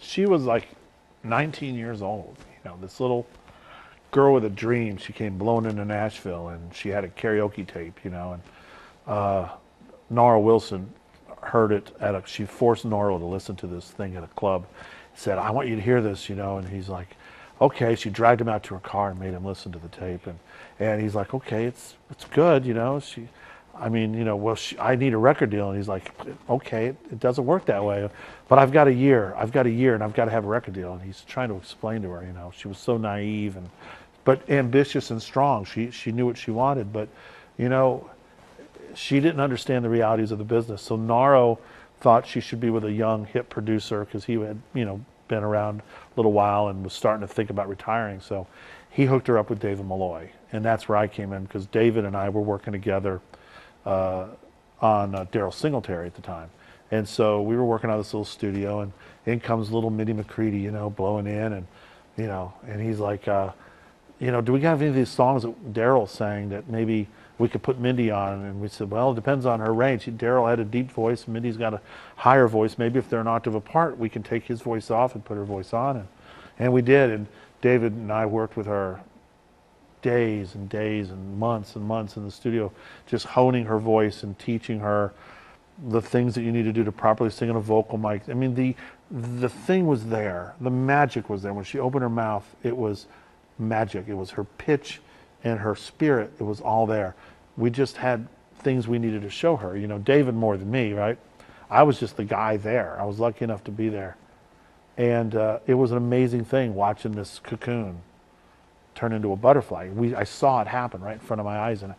she was like 19 years old. You know, this little girl with a dream. She came blown into Nashville, and she had a karaoke tape. You know, and Nora Wilson heard it she forced Nora to listen to this thing at a club. Said, "I want you to hear this," you know, and he's like, "Okay." She dragged him out to her car and made him listen to the tape, and he's like, "Okay, it's good," you know. I mean, you know, well, I need a record deal, and he's like, "Okay, it doesn't work that way, but I've got a year, and I've got to have a record deal." And he's trying to explain to her, you know, she was so naive but ambitious and strong. She knew what she wanted, but you know, she didn't understand the realities of the business. So Naro thought she should be with a young hip producer because he had, you know, been around a little while and was starting to think about retiring. So he hooked her up with David Malloy, and that's where I came in, because David and I were working together on Daryl Singletary at the time. And so we were working out of this little studio, and in comes little Mindy McCready, you know, blowing in, and you know, and he's like, you know, do we have any of these songs that Daryl sang that maybe we could put Mindy on? And we said, well, it depends on her range. Daryl had a deep voice, Mindy's got a higher voice. Maybe if they're an octave apart, we can take his voice off and put her voice on. And we did, and David and I worked with her days and days and months in the studio, just honing her voice and teaching her the things that you need to do to properly sing on a vocal mic. I mean, the thing was there. The magic was there. When she opened her mouth, it was magic. It was her pitch and her spirit. It was all there. We just had things we needed to show her. You know, David more than me, right? I was just the guy there. I was lucky enough to be there. And it was an amazing thing watching this cocoon turn into a butterfly. I saw it happen right in front of my eyes, and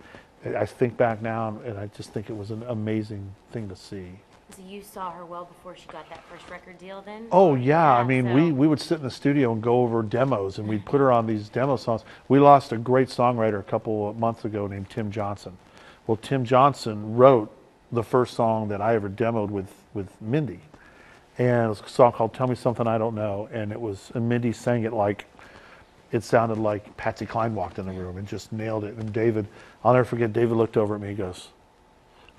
I think back now, and I just think it was an amazing thing to see. So you saw her well before she got that first record deal then? Oh yeah, I mean, we would sit in the studio and go over demos, and we'd put her on these demo songs. We lost a great songwriter a couple of months ago named Tim Johnson. Well, Tim Johnson wrote the first song that I ever demoed with Mindy, and it was a song called "Tell Me Something I Don't Know," and Mindy sang it like it sounded like Patsy Cline walked in the room and just nailed it. And David, I'll never forget, David looked over at me, he goes,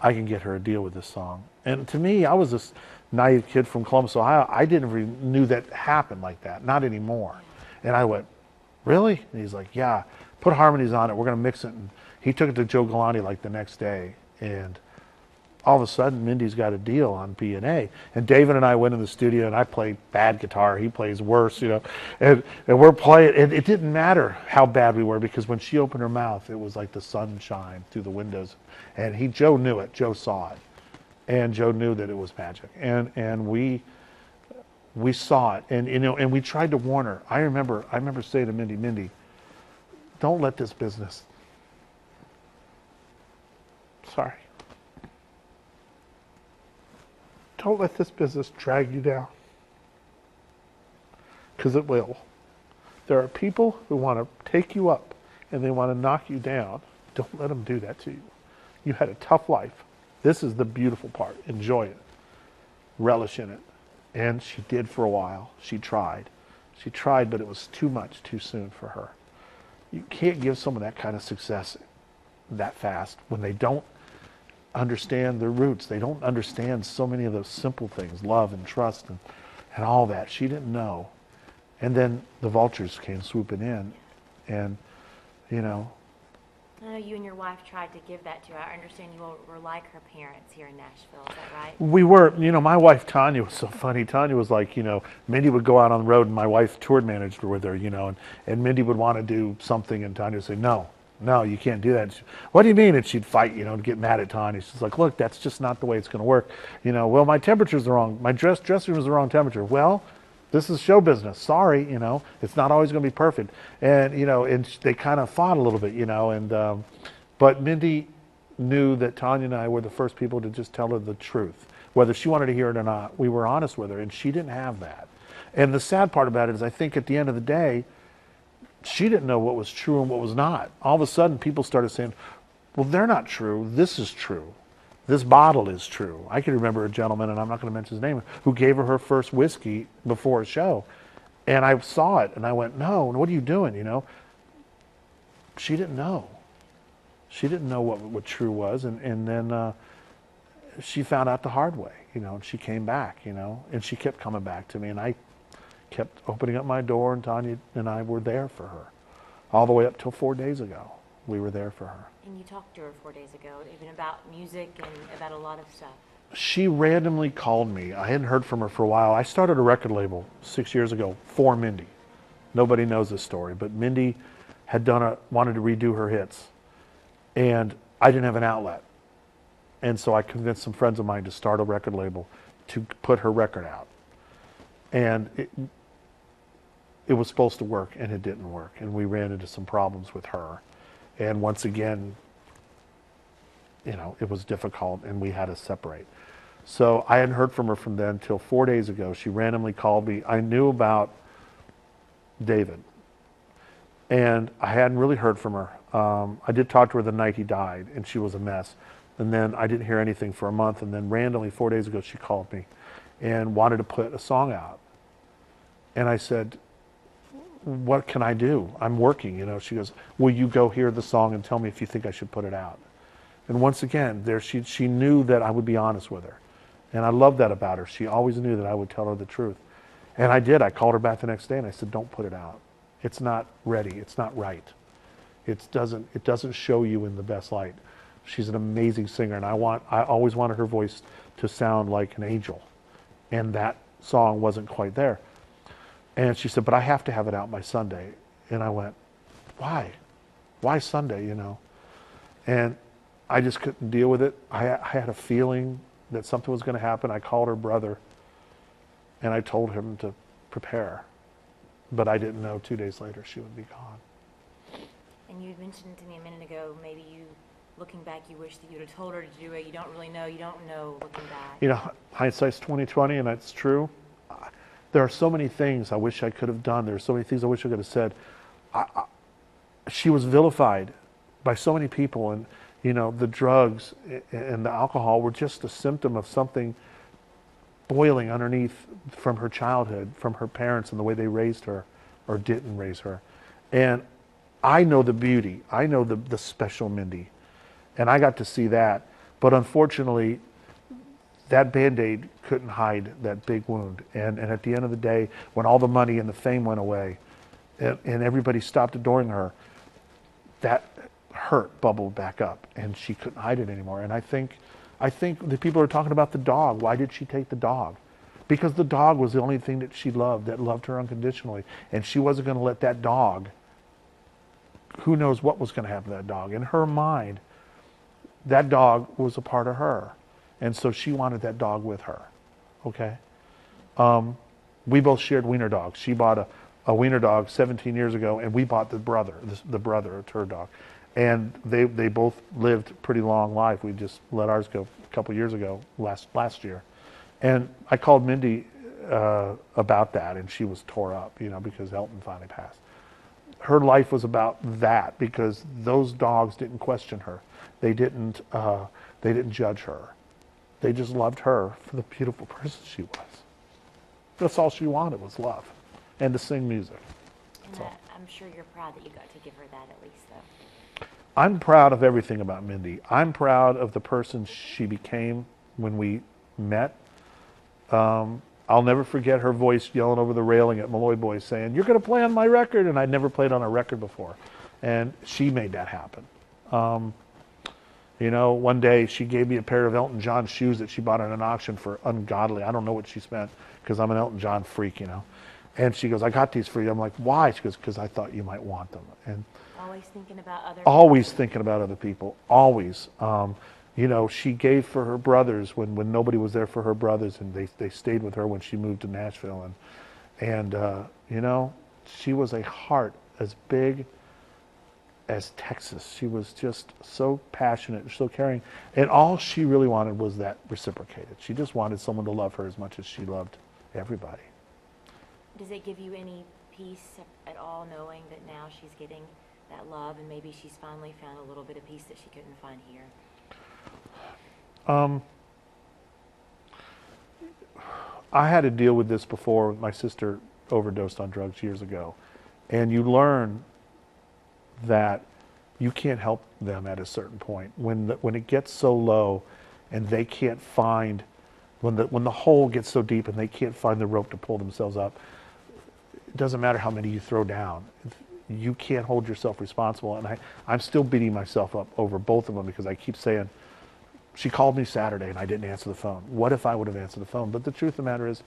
I can get her a deal with this song. And to me, I was this naive kid from Columbus, Ohio. I didn't even knew that happened like that, not anymore. And I went, really? And he's like, yeah, put harmonies on it, we're gonna mix it. And he took it to Joe Galante like the next day, and all of a sudden, Mindy's got a deal on B&A. And David and I went in the studio, and I played bad guitar. He plays worse, you know. And we're playing, and it didn't matter how bad we were, because when she opened her mouth, it was like the sunshine through the windows. And Joe knew it. Joe saw it. And Joe knew that it was magic. And we saw it. And, you know, and we tried to warn her. I remember saying to Mindy, don't let this business, don't let this business drag you down, because it will. There are people who want to take you up and they want to knock you down. Don't let them do that to you. You had a tough life. This is the beautiful part. Enjoy it. Relish in it. And she did for a while. She tried. She tried, but it was too much too soon for her. You can't give someone that kind of success that fast when they don't understand their roots. They don't understand so many of those simple things, love and trust and all that. She didn't know. And then the vultures came swooping in, and, you know. I know you and your wife tried to give that to her. I understand you all were like her parents here in Nashville. Is that right? We were. You know, my wife, Tanya, was so funny. Tanya was like, you know, Mindy would go out on the road, and my wife toured managed with her, you know, and Mindy would want to do something, and Tanya would say, no, you can't do that. What do you mean? And she'd fight, you know, and get mad at Tanya. She's like, look, that's just not the way it's going to work. You know, well, my temperature's the wrong, my dressing room's the wrong temperature. Well, this is show business. Sorry, you know, it's not always going to be perfect. And, you know, and they kind of fought a little bit, you know, and, but Mindy knew that Tanya and I were the first people to just tell her the truth. Whether she wanted to hear it or not, we were honest with her, and she didn't have that. And the sad part about it is, I think at the end of the day, she didn't know what was true and what was not. All of a sudden, people started saying, well, they're not true. This is true. This bottle is true. I can remember a gentleman, and I'm not going to mention his name, who gave her first whiskey before a show. And I saw it, and I went, no, what are you doing, you know? She didn't know. She didn't know what true was. And then she found out the hard way, you know, and she came back, you know, and she kept coming back to me. And kept opening up my door, and Tanya and I were there for her. All the way up till 4 days ago, we were there for her. And you talked to her 4 days ago, even about music and about a lot of stuff. She randomly called me. I hadn't heard from her for a while. I started a record label 6 years ago for Mindy. Nobody knows this story, but Mindy had wanted to redo her hits, and I didn't have an outlet. And so I convinced some friends of mine to start a record label to put her record out. And it was supposed to work, and it didn't work. And we ran into some problems with her. And once again, it was difficult, and we had to separate. So I hadn't heard from her from then till 4 days ago. She randomly called me. I knew about David, and I hadn't really heard from her. I did talk to her the night he died, and she was a mess. And then I didn't hear anything for a month, and then randomly 4 days ago she called me and wanted to put a song out. And I said, what can I do? I'm working, She goes, will you go hear the song and tell me if you think I should put it out? And once again, she knew that I would be honest with her. And I love that about her. She always knew that I would tell her the truth. And I did. I called her back the next day and I said, don't put it out. It's not ready. It's not right. It doesn't show you in the best light. She's an amazing singer, and I always wanted her voice to sound like an angel. And that song wasn't quite there. And she said, but I have to have it out by Sunday. And I went, why? Why Sunday, And I just couldn't deal with it. I had a feeling that something was going to happen. I called her brother, and I told him to prepare. But I didn't know 2 days later she would be gone. And you mentioned to me a minute ago, maybe looking back, you wish that you'd have told her to do it. You don't really know. You don't know looking back. Hindsight's 20/20, and that's true. There are so many things I wish I could have done. There are so many things I wish I could have said. She was vilified by so many people, and the drugs and the alcohol were just a symptom of something boiling underneath from her childhood, from her parents and the way they raised her or didn't raise her. And I know the beauty. I know the special Mindy. And I got to see that. But unfortunately, that Band-Aid couldn't hide that big wound. And at the end of the day, when all the money and the fame went away and everybody stopped adoring her, that hurt bubbled back up and she couldn't hide it anymore. And I think the people are talking about the dog. Why did she take the dog? Because the dog was the only thing that she loved, that loved her unconditionally. And she wasn't going to let that dog, who knows what was going to happen to that dog. In her mind, that dog was a part of her. And so she wanted that dog with her. Okay? We both shared wiener dogs. She bought a wiener dog 17 years ago, and we bought the brother to her dog. And they both lived a pretty long life. We just let ours go a couple years ago, last year. And I called Mindy about that, and she was tore up, because Elton finally passed. Her life was about that, because those dogs didn't question her. They didn't judge her. They just loved her for the beautiful person she was. That's all she wanted, was love and to sing music. That's all. I'm sure you're proud that you got to give her that at least, though. I'm proud of everything about Mindy. I'm proud of the person she became when we met. I'll never forget her voice yelling over the railing at Malloy Boys saying, "You're going to play on my record," and I'd never played on a record before. And she made that happen. One day she gave me a pair of Elton John shoes that she bought at an auction for ungodly. I don't know what she spent, because I'm an Elton John freak, And she goes, "I got these for you." I'm like, "Why?" She goes, "Because I thought you might want them." And always thinking about other always people. Thinking about other people. Always. She gave for her brothers when nobody was there for her brothers, and they stayed with her when she moved to Nashville. And she was a heart as big as Texas. She was just so passionate and so caring. And all she really wanted was that reciprocated. She just wanted someone to love her as much as she loved everybody. Does it give you any peace at all knowing that now she's getting that love and maybe she's finally found a little bit of peace that she couldn't find here? I had to deal with this before. My sister overdosed on drugs years ago. And you learn that you can't help them at a certain point. When it gets so low and they can't find, when the hole gets so deep and they can't find the rope to pull themselves up, doesn't matter how many you throw down. You can't hold yourself responsible. And I'm still beating myself up over both of them because I keep saying, she called me Saturday and I didn't answer the phone. What if I would have answered the phone? But the truth of the matter is,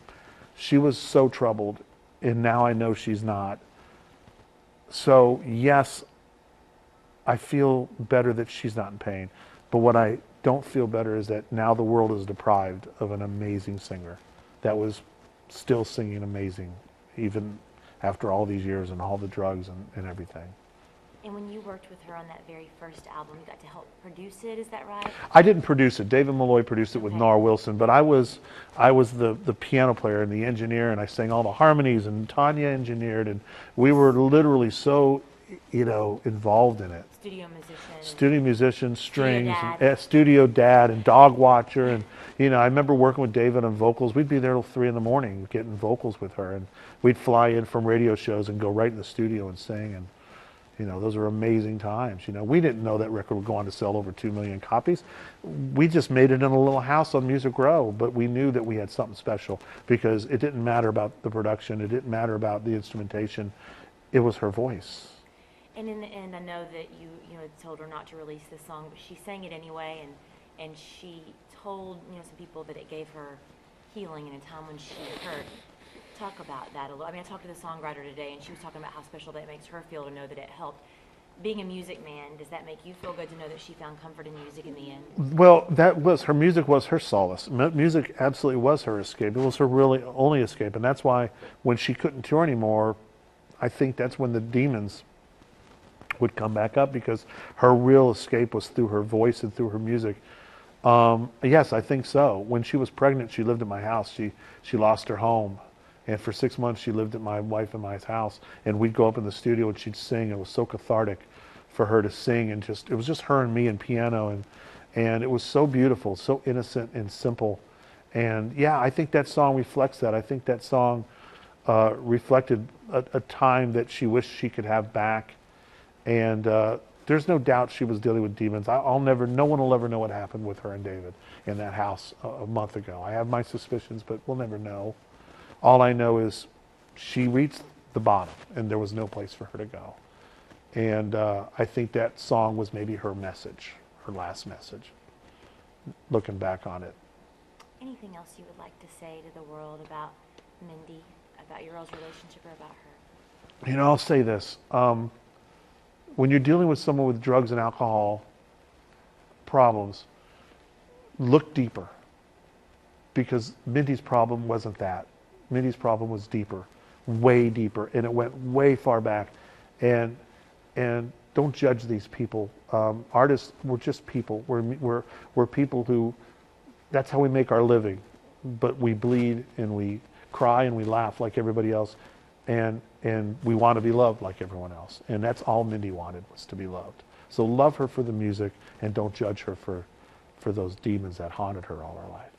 she was so troubled, and now I know she's not. So yes, I feel better that she's not in pain. But what I don't feel better is that now the world is deprived of an amazing singer that was still singing amazing, even after all these years and all the drugs and everything. And when you worked with her on that very first album, you got to help produce it, is that right? I didn't produce it. David Malloy produced it with Okay. Nora Wilson, but I was the piano player and the engineer, and I sang all the harmonies, and Tanya engineered, and we were literally so, involved in it. Studio musician. Studio musician, strings, dad. and, studio dad, and dog watcher, and I remember working with David on vocals. We'd be there till 3 a.m. getting vocals with her, and we'd fly in from radio shows and go right in the studio and sing, and those were amazing times. We didn't know that record would go on to sell over 2 million copies. We just made it in a little house on Music Row, but we knew that we had something special because it didn't matter about the production. It didn't matter about the instrumentation. It was her voice. And in the end, I know that you told her not to release this song, but she sang it anyway, and she told some people that it gave her healing in a time when she hurt. Talk about that a little. I mean, I talked to the songwriter today, and she was talking about how special that makes her feel to know that it helped. Being a music man, does that make you feel good to know that she found comfort in music in the end? Well, her music was her solace. Music absolutely was her escape. It was her really only escape, and that's why when she couldn't tour anymore, I think that's when the demons would come back up, because her real escape was through her voice and through her music. Yes, I think so. When she was pregnant, she lived at my house. She lost her home. And for 6 months, she lived at my wife and my house. And we'd go up in the studio and she'd sing. It was so cathartic for her to sing. And it was just her and me and piano. And it was so beautiful, so innocent and simple. And yeah, I think that song reflects that. I think that song reflected a time that she wished she could have back. And there's no doubt she was dealing with demons. No one will ever know what happened with her and David in that house a month ago. I have my suspicions, but we'll never know. All I know is she reached the bottom, and there was no place for her to go. And I think that song was maybe her message, her last message, looking back on it. Anything else you would like to say to the world about Mindy, about your all's relationship, or about her? I'll say this. When you're dealing with someone with drugs and alcohol problems, look deeper. Because Mindy's problem wasn't that. Mindy's problem was deeper, way deeper, and it went way far back. And don't judge these people. Artists, we're just people. We're people who, that's how we make our living. But we bleed and we cry and we laugh like everybody else, and we want to be loved like everyone else. And that's all Mindy wanted, was to be loved. So love her for the music, and don't judge her for those demons that haunted her all her life.